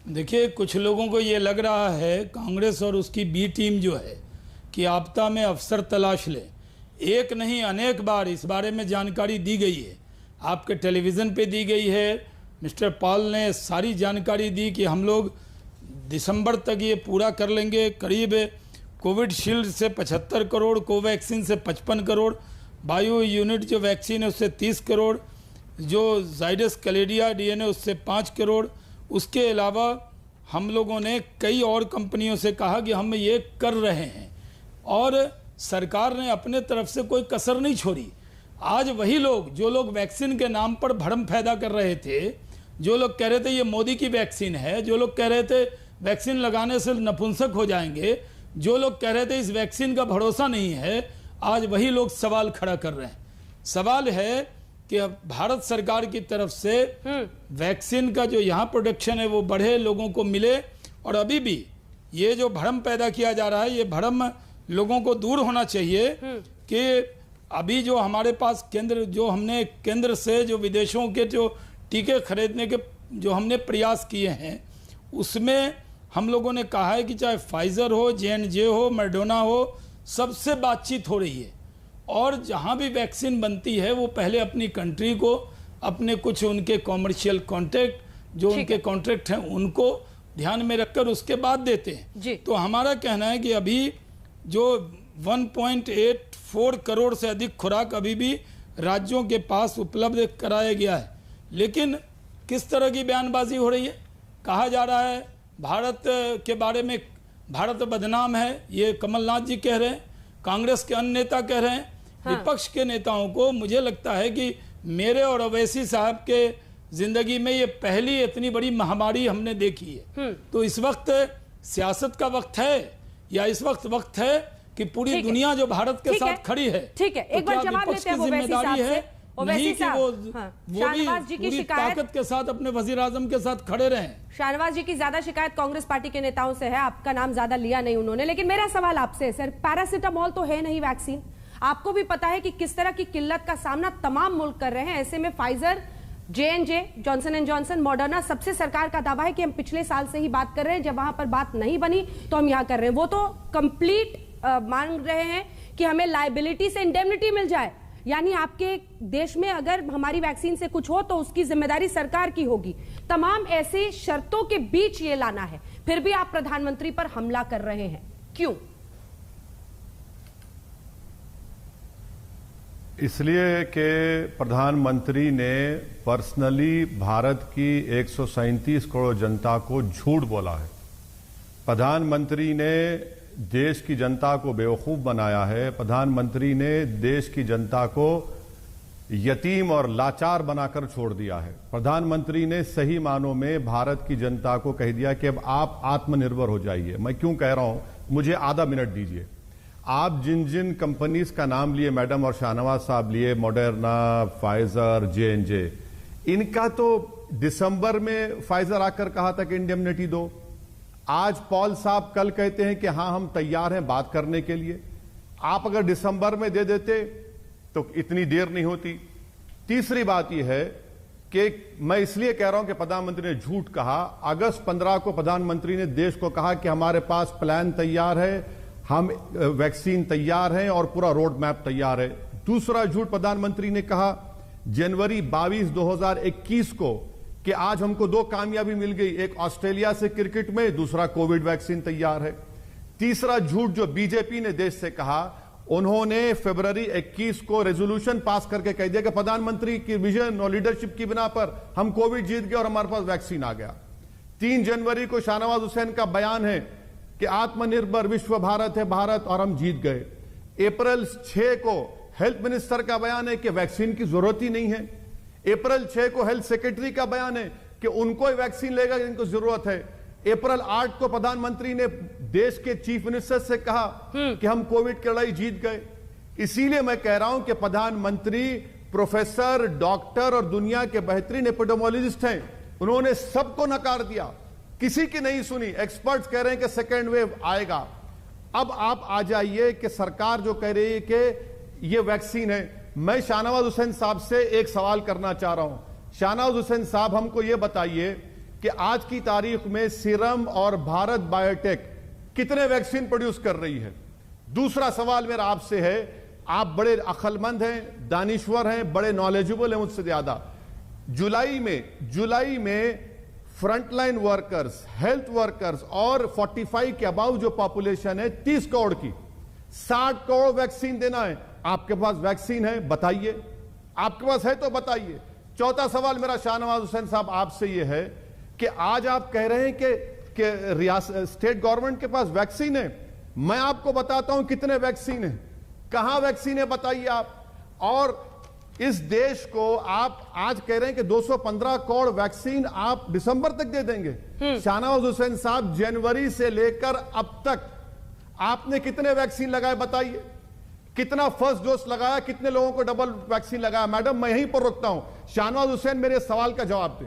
देखिए, कुछ लोगों को ये लग रहा है कांग्रेस और उसकी बी टीम जो है कि आपदा में अफसर तलाश ले। एक नहीं अनेक बार इस बारे में जानकारी दी गई है, आपके टेलीविज़न पे दी गई है। मिस्टर पॉल ने सारी जानकारी दी कि हम लोग दिसंबर तक ये पूरा कर लेंगे। करीब कोविड शील्ड से 75 करोड़, कोवैक्सीन से 55 करोड़, बायो यूनिट जो वैक्सीन है उससे 30 करोड़, जो जाइडस कैलिडिया डीएनए उससे 5 करोड़। उसके अलावा हम लोगों ने कई और कंपनियों से कहा कि हम ये कर रहे हैं और सरकार ने अपने तरफ से कोई कसर नहीं छोड़ी। आज वही लोग जो लोग वैक्सीन के नाम पर भ्रम पैदा कर रहे थे, जो लोग कह रहे थे ये मोदी की वैक्सीन है, जो लोग कह रहे थे वैक्सीन लगाने से नपुंसक हो जाएंगे, जो लोग कह रहे थे इस वैक्सीन का भरोसा नहीं है, आज वही लोग सवाल खड़ा कर रहे हैं। सवाल है कि अब भारत सरकार की तरफ से वैक्सीन का जो यहाँ प्रोडक्शन है वो बढ़े, लोगों को मिले। और अभी भी ये जो भ्रम पैदा किया जा रहा है, ये भ्रम लोगों को दूर होना चाहिए कि अभी जो हमारे पास केंद्र, जो हमने केंद्र से जो विदेशों के जो टीके खरीदने के जो हमने प्रयास किए हैं, उसमें हम लोगों ने कहा है कि चाहे फाइजर हो, J&J हो, मर्डोना हो, सबसे बातचीत हो रही है। और जहां भी वैक्सीन बनती है वो पहले अपनी कंट्री को, अपने कुछ उनके कॉमर्शियल कॉन्ट्रैक्ट जो उनके कॉन्ट्रैक्ट हैं उनको ध्यान में रखकर उसके बाद देते हैं। तो हमारा कहना है कि अभी जो 1.84 करोड़ से अधिक खुराक अभी भी राज्यों के पास उपलब्ध कराया गया है। लेकिन किस तरह की बयानबाजी हो रही है, कहा जा रहा है भारत के बारे में भारत बदनाम है, ये कमलनाथ जी कह रहे हैं, कांग्रेस के अन्य नेता कह रहे हैं। विपक्ष के नेताओं को मुझे लगता है कि मेरे और अवैसी साहब के जिंदगी में ये पहली इतनी बड़ी महामारी हमने देखी है। तो इस वक्त सियासत का वक्त है या इस वक्त है कि पूरी दुनिया जो भारत के साथ खड़ी है, ठीक है, एक बार जवाब लेते हैं जिम्मेदारी है नहीं कि वो भी पूरी ताकत के साथ अपने वजीर आजम के साथ खड़े रहें। शाहनवाज जी की ज्यादा शिकायत कांग्रेस पार्टी के नेताओं से है, आपका नाम ज्यादा लिया नहीं उन्होंने। लेकिन मेरा सवाल आपसे सर, पैरासिटामोल तो है नहीं वैक्सीन, आपको भी पता है कि किस तरह की किल्लत का सामना तमाम मुल्क कर रहे हैं। ऐसे में Pfizer, J&J, Johnson and Johnson, Moderna, सबसे सरकार का दावा है कि हम पिछले साल से ही बात कर रहे हैं, जब वहां पर बात नहीं बनी तो हम यहां कर रहे हैं। वो तो कंप्लीट मांग रहे हैं कि हमें लायबिलिटी से इंडेमनिटी मिल जाए, यानी आपके देश में अगर हमारी वैक्सीन से कुछ हो तो उसकी जिम्मेदारी सरकार की होगी। तमाम ऐसे शर्तों के बीच ये लाना है, फिर भी आप प्रधानमंत्री पर हमला कर रहे हैं, क्यों? इसलिए कि प्रधानमंत्री ने पर्सनली भारत की 137 करोड़ जनता को झूठ बोला है। प्रधानमंत्री ने देश की जनता को बेवकूफ बनाया है। प्रधानमंत्री ने देश की जनता को यतीम और लाचार बनाकर छोड़ दिया है। प्रधानमंत्री ने सही मानों में भारत की जनता को कह दिया कि अब आप आत्मनिर्भर हो जाइए। मैं क्यों कह रहा हूं, मुझे आधा मिनट दीजिए। आप जिन जिन कंपनीज का नाम लिए, मैडम और शाहनवाज साहब लिए, मॉडर्ना, फाइजर, J&J, इनका तो दिसंबर में फाइजर आकर कहा था कि इंडेमनिटी दो। आज पॉल साहब कल कहते हैं कि हां हम तैयार हैं बात करने के लिए। आप अगर दिसंबर में दे देते तो इतनी देर नहीं होती। तीसरी बात यह है कि मैं इसलिए कह रहा हूं कि प्रधानमंत्री ने झूठ कहा। अगस्त 15 को प्रधानमंत्री ने देश को कहा कि हमारे पास प्लान तैयार है, हम वैक्सीन तैयार हैं और पूरा रोड मैप तैयार है। दूसरा झूठ प्रधानमंत्री ने कहा जनवरी 22, 2021 को कि आज हमको 2 कामयाबी मिल गई, एक ऑस्ट्रेलिया से क्रिकेट में, दूसरा कोविड वैक्सीन तैयार है। तीसरा झूठ जो बीजेपी ने देश से कहा, उन्होंने फरवरी 21 को रेजोल्यूशन पास करके कह दिया कि प्रधानमंत्री की विजन और लीडरशिप की बिना पर हम कोविड जीत गए और हमारे पास वैक्सीन आ गया। 3 जनवरी को शाहनवाज हुसैन का बयान है कि आत्मनिर्भर विश्व भारत है भारत और हम जीत गए। अप्रैल 6 को हेल्थ मिनिस्टर का बयान है कि वैक्सीन की जरूरत ही नहीं है। अप्रैल 6 को हेल्थ सेक्रेटरी का बयान है कि उनको ही वैक्सीन लेगा जिनको जरूरत है। अप्रैल 8 को प्रधानमंत्री ने देश के चीफ मिनिस्टर से कहा कि हम कोविड की लड़ाई जीत गए। इसीलिए मैं कह रहा हूं कि प्रधानमंत्री प्रोफेसर, डॉक्टर और दुनिया के बेहतरीन एपिडेमियोलॉजिस्ट हैं, उन्होंने सबको नकार दिया, किसी की नहीं सुनी। एक्सपर्ट्स कह रहे हैं कि सेकेंड वेव आएगा। अब आप आ जाइए कि सरकार जो कह रही है कि ये वैक्सीन है। मैं शाहनवाज हुसैन साहब से एक सवाल करना चाह रहा हूं। शाहनवाज हुसैन साहब, हमको ये बताइए कि आज की तारीख में सीरम और भारत बायोटेक कितने वैक्सीन प्रोड्यूस कर रही है। दूसरा सवाल मेरा आपसे है, आप बड़े अक्लमंद हैं, दानिश्वर हैं, बड़े नॉलेजेबल हैं मुझसे ज्यादा। जुलाई में फ्रंटलाइन वर्कर्स, हेल्थ वर्कर्स और 45 के अबाव जो पॉपुलेशन है 30 करोड़ की, 60 करोड़ वैक्सीन देना है। आपके पास वैक्सीन है, बताइए। आपके पास है तो बताइए। चौथा सवाल मेरा शाहनवाज हुसैन साहब आपसे यह है कि आज आप कह रहे हैं कि रियासत स्टेट गवर्नमेंट के पास वैक्सीन है। मैं आपको बताता हूं कितने वैक्सीन है, कहां वैक्सीन है बताइए आप। और इस देश को आप आज कह रहे हैं कि 215 करोड़ वैक्सीन आप दिसंबर तक दे देंगे। शाहनवाज हुसैन साहब, जनवरी से लेकर अब तक आपने कितने वैक्सीन लगाए बताइए। कितना फर्स्ट डोज लगाया, कितने लोगों को डबल वैक्सीन लगाया। मैडम मैं यहीं पर रुकता हूं। शाहनवाज हुसैन मेरे सवाल का जवाब दें।